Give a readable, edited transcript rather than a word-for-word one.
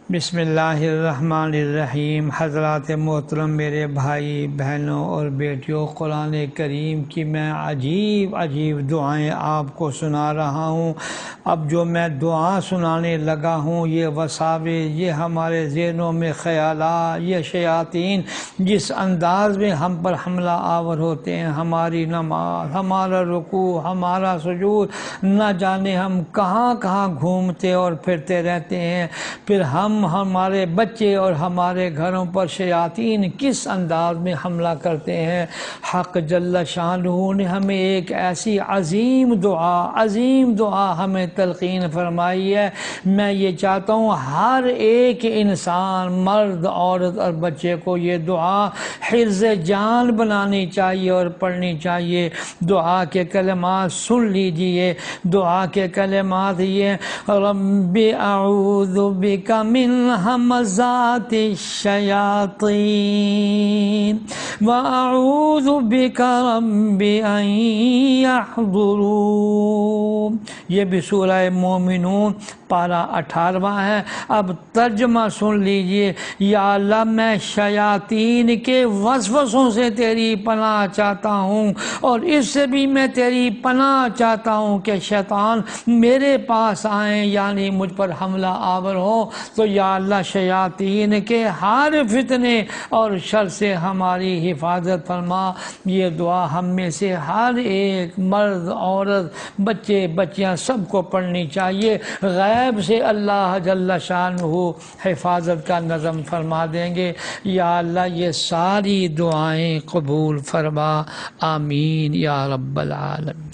بسم اللہ الرحمن الرحیم۔ حضرات محترم، میرے بھائی بہنوں اور بیٹیوں، قرآن کریم کی میں عجیب دعائیں آپ کو سنا رہا ہوں۔ اب جو میں دعا سنانے لگا ہوں، یہ وساوس، یہ ہمارے ذہنوں میں خیالات، یہ شیاطین جس انداز میں ہم پر حملہ آور ہوتے ہیں، ہماری نماز، ہمارا رکوع، ہمارا سجود، نہ جانے ہم کہاں کہاں گھومتے اور پھرتے رہتے ہیں، پھر ہمارے بچے اور ہمارے گھروں پر شیاطین کس انداز میں حملہ کرتے ہیں۔ حق جل شانہ نے ہمیں ایک ایسی عظیم دعا ہمیں تلقین فرمائی ہے۔ میں یہ چاہتا ہوں ہر ایک انسان، مرد، عورت اور بچے کو یہ دعا حفظ جان بنانی چاہیے اور پڑھنی چاہیے۔ دعا کے کلمات سن لیجئے۔ دعا کے کلمات یہ: رب اعوذ بک من ہمزات الشیاطین واعوذ بک رب ان یحضرون۔ یہ بھی سورہ مومنون پارہ 18 ہے۔ اب ترجمہ سن لیجئے۔ یا اللہ، میں شیاطین کے وسوسوں سے تیری پناہ چاہتا ہوں، اور اس سے بھی میں تیری پناہ چاہتا ہوں کہ شیطان میرے پاس آئیں، یعنی مجھ پر حملہ آور ہو۔ تو یا اللہ، شیاطین کے ہر فتنے اور شر سے ہماری حفاظت فرما۔ یہ دعا ہم میں سے ہر ایک مرد، عورت، بچے، بچیاں سب کو پڑھنی چاہیے۔ غیب سے اللہ جل شانہ حفاظت کا نظم فرما دیں گے۔ یا اللہ، یہ ساری دعائیں قبول فرما، آمین یا رب العالمین۔